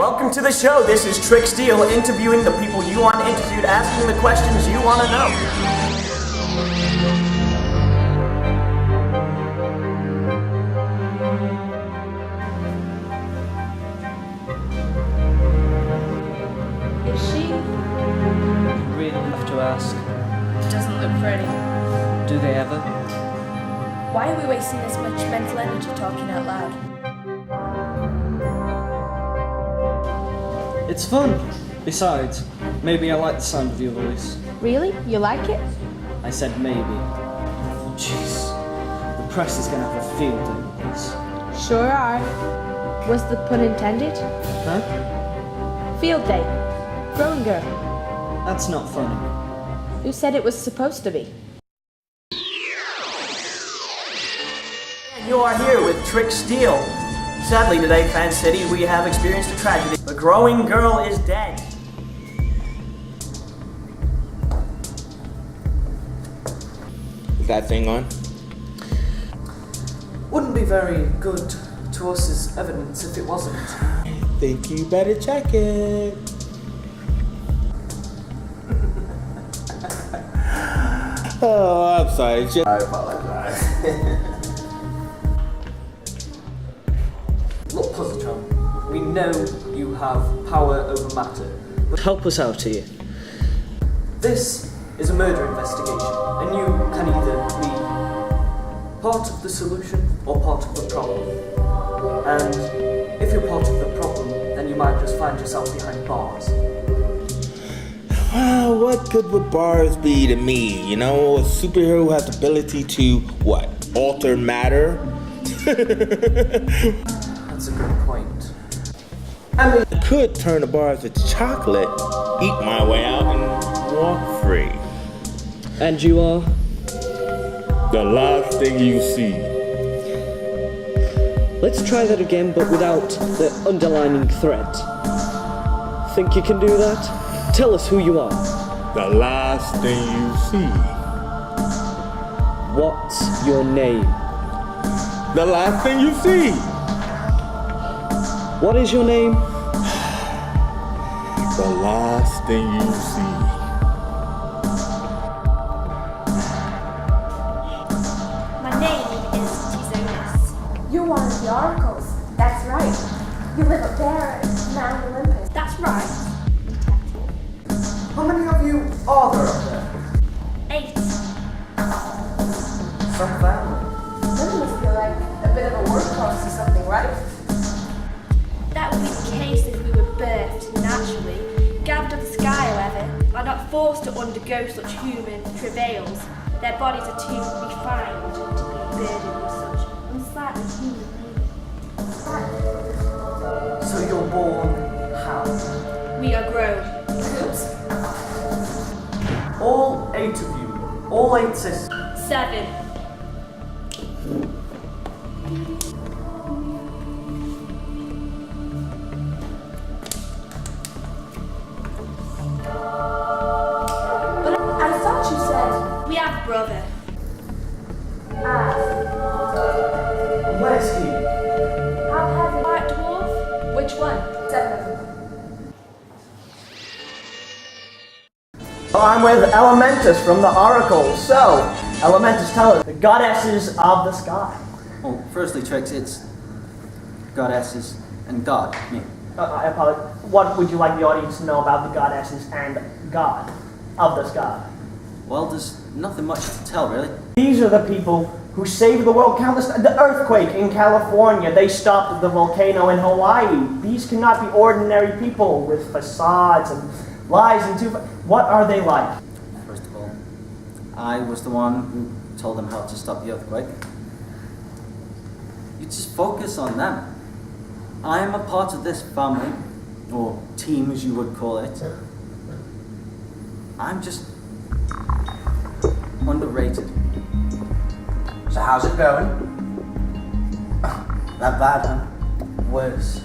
Welcome to the show. This is Trick Steele interviewing the people you want interviewed, asking the questions you want to know. Is she? You really have to ask. Doesn't look pretty. Do they ever? Why are we wasting this much mental energy talking out loud? It's fun. Besides, maybe I like the sound of your voice. Really? You like it? I said maybe. Jeez, the press is gonna have a field day with this. Sure are. Was the pun intended? Huh? Field day. Growing girl. That's not funny. Who said it was supposed to be? You are here with Trick Steele. Sadly today, Fann City, we have experienced a tragedy. The growing girl is dead. Is that thing on? Wouldn't be very good to us as evidence if it wasn't. I think you better check it. Oh, I'm sorry. I apologize. Look, Puzzletron, we know you have power over matter, but help us out here. This is a murder investigation, and you can either be part of the solution or part of the problem. And if you're part of the problem, then you might just find yourself behind bars. Well, what good would bars be to me? You know, a superhero who has the ability to, what, alter matter? That's a good point. I mean, I could turn the bars into chocolate, eat my way out, and walk free. And you are? The last thing you see. Let's try that again, but without the underlining threat. Think you can do that? Tell us who you are. The last thing you see. What's your name? The last thing you see. What is your name? The last thing you see. My name is Tizonis. You're one of the oracles. That's right. You live up there at Mount Olympus. That's right. How many of you are there up there? 8. Some family. That must feel like a bit of a workhorse or something, right? That would be the case if we were birthed naturally. Gathered of the sky, however, are not forced to undergo such human travails. Their bodies are too refined to be burdened with such unsightly human labor. So you're born how? We are grown. Oops. All 8 of you. All 8 sisters. 7. But I thought you said, We have a brother. Where's he? how heavy? White dwarf? Which one? 7. Well, I'm with Elementus from the Oracle. So, Elementus, tell us, the goddesses of the sky. Well, firstly, Trix, it's goddesses and God. Yeah. I apologize. What would you like the audience to know about the goddesses and God of the sky? Well, there's nothing much to tell, really. These are the people who saved the world countless times. The earthquake in California, they stopped the volcano in Hawaii. These cannot be ordinary people with facades and lies and what are they like? First of all, I was the one who told them how to stop the earthquake. You just focus on them. I am a part of this family, or team as you would call it. I'm just underrated. So how's it going? That bad, huh? Worse.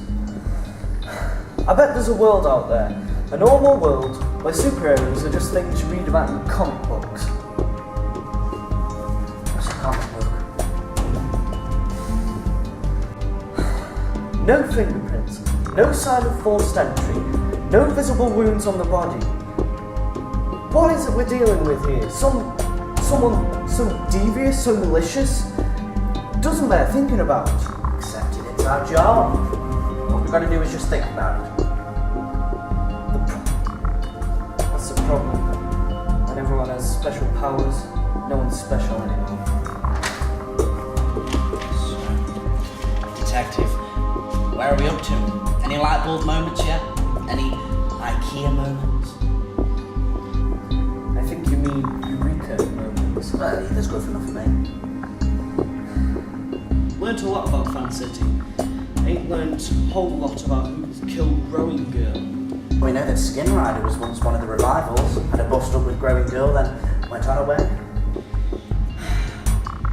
I bet there's a world out there. A normal world where superheroes are just things you read about in comic books. What's a comic book? No fingerprints, No sign of forced entry. No visible wounds on the body. What is it we're dealing with here? Someone so devious, so malicious? Doesn't bear thinking about. Accepted, it's our job. What we've got to do is just think about it. That's the problem. When everyone has special powers, no one's special anymore. Detective, where are we up to? Any light bulb moments yet? Any IKEA moments? I think you mean Eureka moments. Well, either's good for enough for me. Learned a lot about Fann City. Ain't learned a whole lot about who killed Growing Girl. We know that Skin Rider was once one of the revivals, had a bust up with Growing Girl, then went on her way.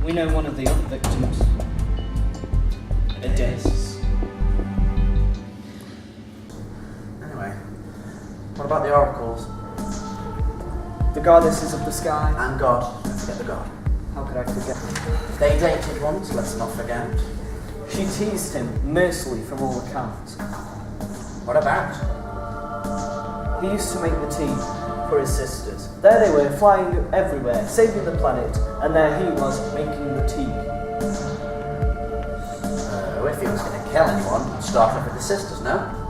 We know one of the other victims. Adaeus. Anyway, what about the oracles? The goddesses of the sky. And God, don't forget the God. How could I forget? They dated once, let's not forget. She teased him mercilessly from all accounts. What about? He used to make the tea for his sisters. There they were, flying everywhere, saving the planet, and there he was making the tea. So if he was going to kill anyone, he'd start off with the sisters, no?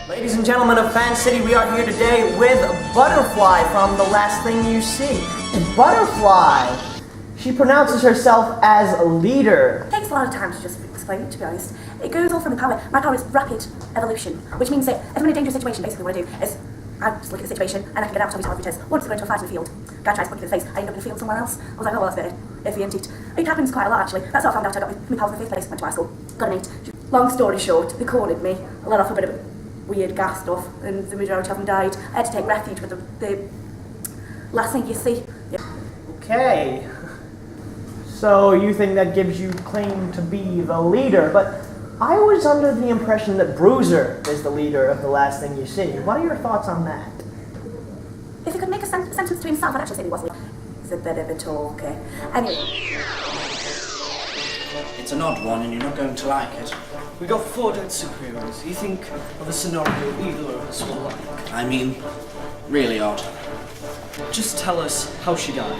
Ladies and gentlemen of Fann City, we are here today with Butterfly from The Last Thing You See. Butterfly! She pronounces herself as a leader. It takes a lot of time to just explain it, to be honest. It goes all from the power. My power is rapid evolution, which means that if I'm in a dangerous situation, basically what I do is I just look at the situation and I can get out, tell me how it is. Once I go into a fight in the field, guy tries to punch me in the face, I end up in the field somewhere else. I was like, oh well, that's a bit iffy, isn't it? It happens quite a lot, actually. That's how I found out I got my powers in the first place. Went to high school, got an 8. Long story short, they cornered me. I let off a bit of weird gas stuff, and the majority of them died. I had to take refuge with the last thing you see. Yeah. Okay. So you think that gives you claim to be the leader, but I was under the impression that Bruiser is the leader of The Last Thing You See. What are your thoughts on that? If he could make a sentence to himself, I'd actually say he wasn't. He's a bit of a talker. Anyway. It's an odd one and you're not going to like it. We got 4 dead superheroes. You think of a scenario either of us will like? I mean, really odd. Just tell us how she died.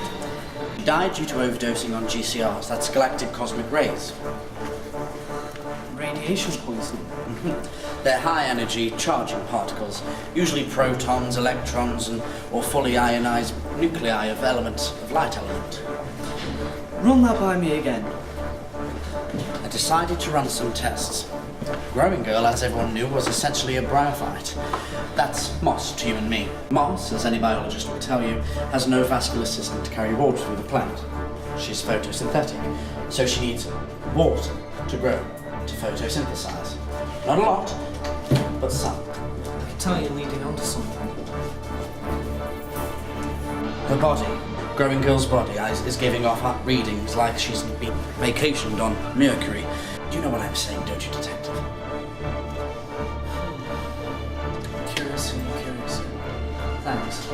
She died due to overdosing on GCRs, that's galactic cosmic rays. Radiation poisoning. They're high-energy charging particles, usually protons, electrons, or fully ionized nuclei of elements of light element. Run that by me again. I decided to run some tests. Growing Girl, as everyone knew, was essentially a bryophyte. That's moss to you and me. Moss, as any biologist will tell you, has no vascular system to carry water through the plant. She's photosynthetic, so she needs water to grow, to photosynthesize. Not a lot, but some. I can tell you're leading on to something. Her body, Growing Girl's body, is giving off readings like she's been vacationed on Mercury. You know what I'm saying, don't you, Detective? Curious. Thanks.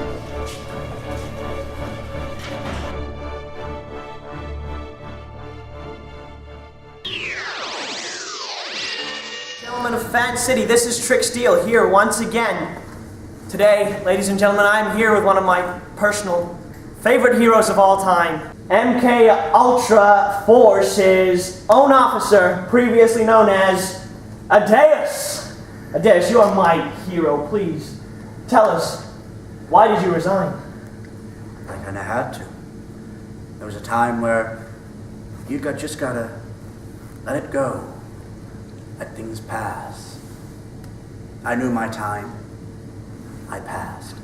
Gentlemen of Fann City, this is Trick Steele here once again. Today, ladies and gentlemen, I'm here with one of my personal favorite heroes of all time, MK Ultra Force's own officer, previously known as Adaeus. Adaeus, you are my hero. Please tell us, why did you resign? I kinda had to. There was a time where just gotta let it go. Let things pass. I knew my time. I passed.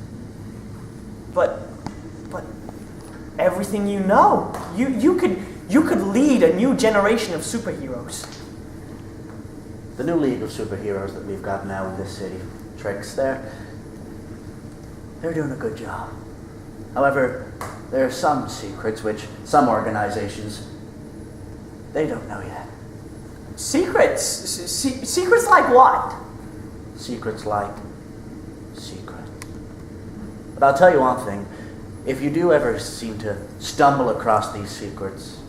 But everything you know, you could lead a new generation of superheroes. The new league of superheroes that we've got now in this city, Tricks, they're doing a good job. However, there are some secrets which some organizations, they don't know yet. Secrets? Secrets like what? Secrets like secret. But I'll tell you one thing, if you do ever seem to stumble across these secrets,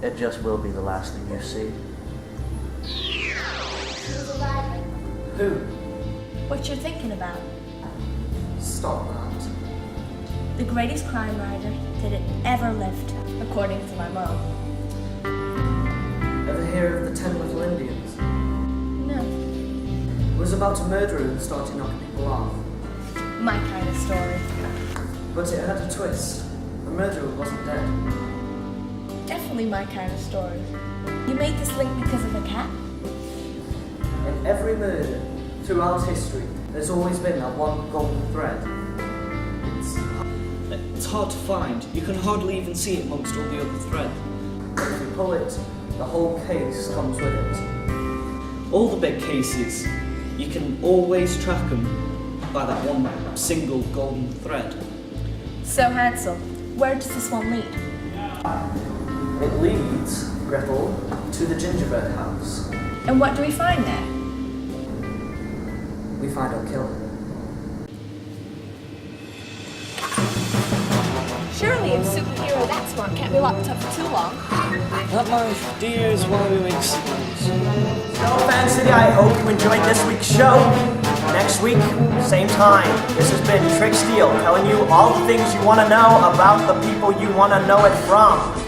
it just will be the last thing you see. Who? What you're thinking about? Stop that. The greatest crime writer that ever lived, according to my mom. Ever hear of the 10 Little Indians? No. It was about a murderer who started knocking people off. My kind of story. But it had a twist. The murderer wasn't dead. Definitely my kind of story. You made this link because of a cat? In every murder, throughout history, there's always been that one golden thread. It's hard to find. You can hardly even see it amongst all the other threads. But if you pull it, the whole case comes with it. All the big cases, you can always track them by that one single golden thread. So, Hansel, where does this one lead? It leads, Gretel, to the gingerbread house. And what do we find there? We find our killer. Surely a superhero that smart can't be locked up for too long. That, my dear, is why we make sequels. So, Fan City, I hope you enjoyed this week's show. Next week, same time. This has been Trick Steele telling you all the things you want to know about the people you want to know it from.